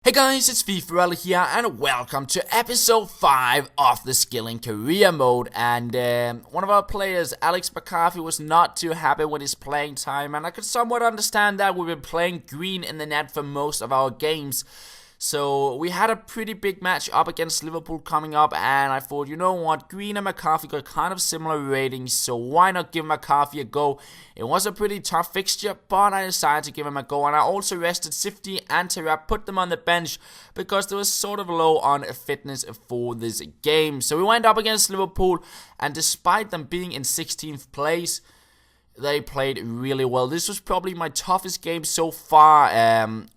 Hey guys, it's FifaRalle here, and welcome to episode 5 of the Skilling Career Mode. And one of our players, Alex McCarthy, was not too happy with his playing time, and I could somewhat understand that. We've been playing green in the net for most of our games. So we had a pretty big match up against Liverpool coming up, and I thought, you know what, Green and McCarthy got kind of similar ratings, so why not give McCarthy a go? It was a pretty tough fixture, but I decided to give him a go, and I also rested Sifty and Terap, put them on the bench, because they were sort of low on fitness for this game. So we went up against Liverpool, and despite them being in 16th place, they played really well. This was probably my toughest game so far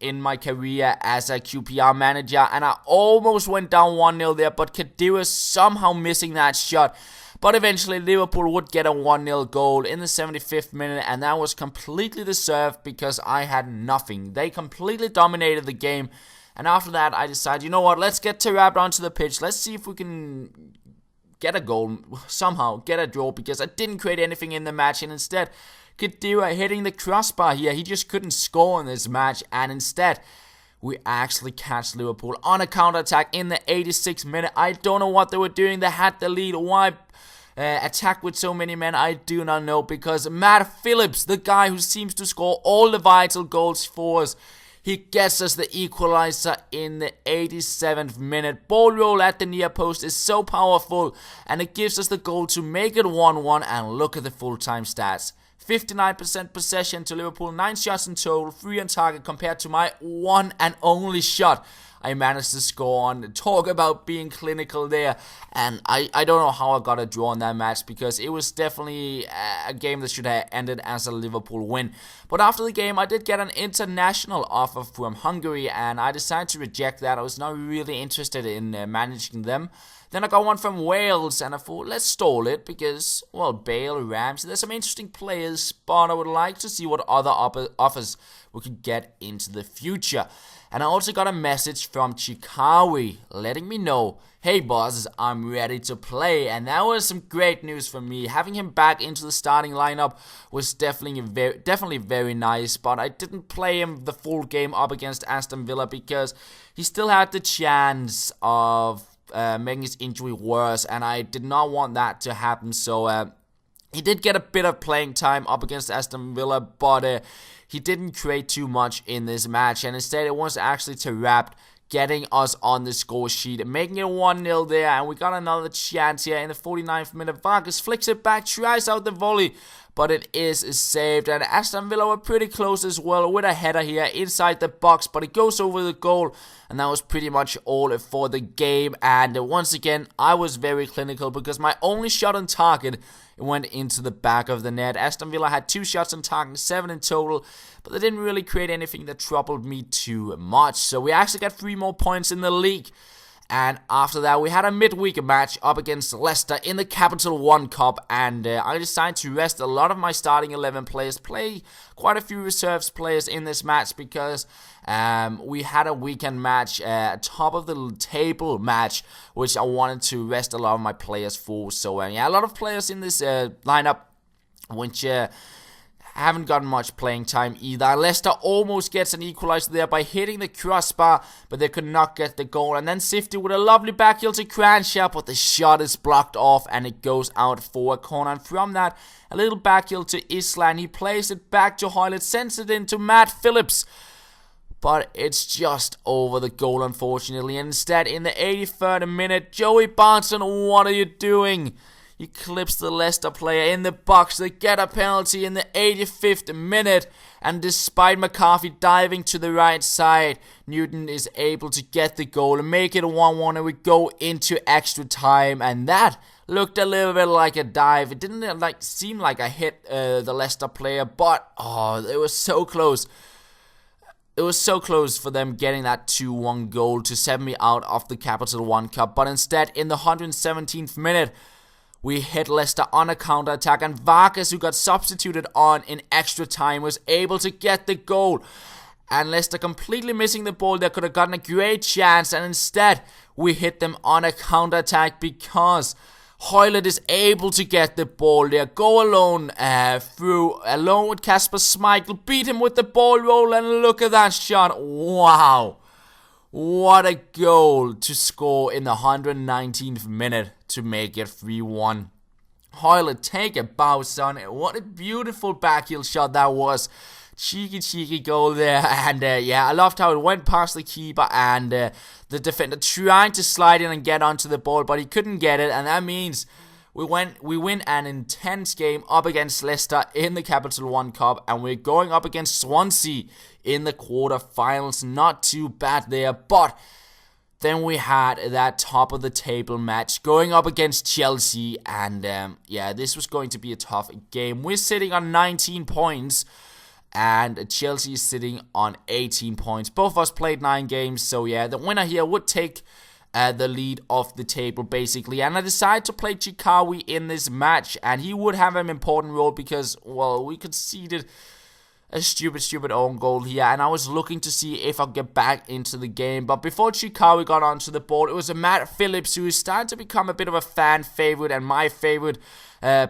in my career as a QPR manager, and I almost went down 1-0 there, but Kadira somehow missing that shot. But eventually Liverpool would get a 1-0 goal in the 75th minute, and that was completely deserved because I had nothing. They completely dominated the game, and after that I decided, you know what, let's get Terap onto the pitch. Let's see if we can get a goal, somehow get a draw, because I didn't create anything in the match, and instead Kadira hitting the crossbar here, he just couldn't score in this match, and instead we actually catch Liverpool on a counter-attack in the 86th minute. I don't know what they were doing. They had the lead. Why attack with so many men? I do not know, because Matt Phillips, the guy who seems to score all the vital goals for us, he gets us the equalizer in the 87th minute. Ball roll at the near post is so powerful, and it gives us the goal to make it 1-1, and look at the full-time stats. 59% possession to Liverpool, 9 shots in total, 3 on target compared to my one and only shot I managed to score on. Talk about being clinical there. And I don't know how I got a draw in that match, because it was definitely a game that should have ended as a Liverpool win. But after the game, I did get an international offer from Hungary, and I decided to reject that. I was not really interested in managing them. Then I got one from Wales, and I thought, let's stall it, because, well, Bale, Ramsey, there's some interesting players, but I would like to see what other offers we could get into the future. And I also got a message from Chikawi letting me know, hey bosses, I'm ready to play. And that was some great news for me. Having him back into the starting lineup was definitely very nice. But I didn't play him the full game up against Aston Villa, because he still had the chance of making his injury worse, and I did not want that to happen. So he did get a bit of playing time up against Aston Villa, but he didn't create too much in this match, and instead it was actually Terap getting us on the score sheet, making it 1-0 there. And we got another chance here in the 49th minute. Vargas flicks it back, tries out the volley, but it is saved. And Aston Villa were pretty close as well with a header here inside the box, but it goes over the goal, and that was pretty much all for the game. And once again, I was very clinical, because my only shot on target went into the back of the net. Aston Villa had 2 shots on target, 7 in total, but they didn't really create anything that troubled me too much. So we actually got 3 more points in the league. And after that, we had a midweek match up against Leicester in the Capital One Cup, and I decided to rest a lot of my starting 11 players, play quite a few reserves players in this match, because we had a weekend match, top of the table match, which I wanted to rest a lot of my players for. So yeah, a lot of players in this lineup, which haven't gotten much playing time either. Leicester almost gets an equalizer there by hitting the crossbar, but they could not get the goal. And then Sifty with a lovely back heel to Cranshaw, but the shot is blocked off, and it goes out for a corner. And from that, a little back heel to Isla, he plays it back to Hoylett, sends it into Matt Phillips, but it's just over the goal, unfortunately. And instead, in the 83rd minute, Joey Barton, what are you doing? He clips the Leicester player in the box. They get a penalty in the 85th minute, and despite McCarthy diving to the right side, Newton is able to get the goal and make it 1-1, and we go into extra time. And that looked a little bit like a dive. It didn't seem like I hit the Leicester player, but it was so close. It was so close for them getting that 2-1 goal to send me out of the Capital One Cup. But instead, in the 117th minute, we hit Leicester on a counter-attack, and Vargas, who got substituted on in extra time, was able to get the goal. And Leicester completely missing the ball. They could have gotten a great chance, and instead we hit them on a counter-attack, because Hoylett is able to get the ball there, go alone alone with Kasper Schmeichel, beat him with the ball roll, and look at that shot. Wow. What a goal to score in the 119th minute to make it 3-1. Højlund, take a bow, son. What a beautiful backheel shot that was. Cheeky goal there. And yeah, I loved how it went past the keeper and the defender trying to slide in and get onto the ball, but he couldn't get it. And that means we win an intense game up against Leicester in the Capital One Cup, and we're going up against Swansea in the quarterfinals. Not too bad there, but then we had that top of the table match going up against Chelsea, and yeah, this was going to be a tough game. We're sitting on 19 points, and Chelsea is sitting on 18 points. Both of us played 9 games, so yeah, the winner here would take the lead of the table basically, and I decided to play Chikawi in this match, and he would have an important role because, well, we conceded a stupid own goal here, and I was looking to see if I'll get back into the game. But before Chikawi got onto the board, it was a Matt Phillips who is starting to become a bit of a fan favorite and my favorite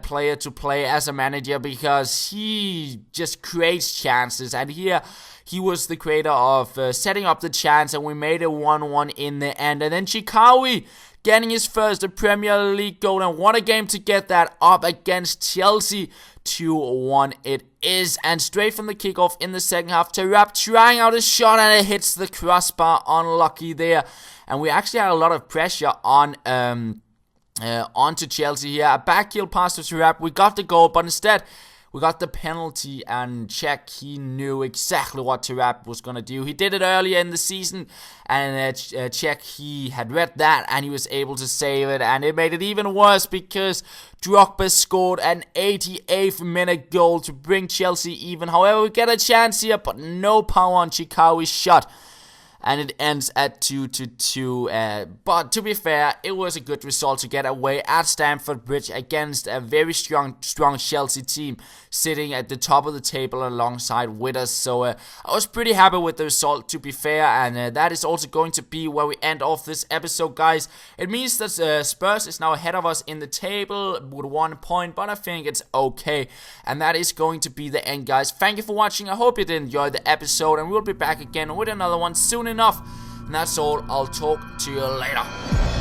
player to play as a manager, because he just creates chances, and here he was the creator of setting up the chance, and we made a 1-1 in the end. And then Chikawi getting his first Premier League goal, and what a game to get that up against Chelsea. 2-1 it is, and straight from the kickoff in the second half, Tarap trying out a shot and it hits the crossbar, unlucky there. And we actually had a lot of pressure on onto Chelsea here. A backheel pass to Tarap, we got the goal, but instead we got the penalty, and Czech, he knew exactly what Tarap was going to do. He did it earlier in the season, and Czech, he had read that, and he was able to save it, and it made it even worse because Drogba scored an 88th minute goal to bring Chelsea even. However, we get a chance here, but no power on Chikawi's shot, and it ends at 2-2. But to be fair, it was a good result to get away at Stamford Bridge against a very strong Chelsea team sitting at the top of the table alongside with us. So I was pretty happy with the result, to be fair, and that is also going to be where we end off this episode, guys. It means that Spurs is now ahead of us in the table with 1 point, but I think it's okay, and that is going to be the end, guys. Thank you for watching. I hope you did enjoy the episode, and we'll be back again with another one soon enough. And that's all. I'll talk to you later.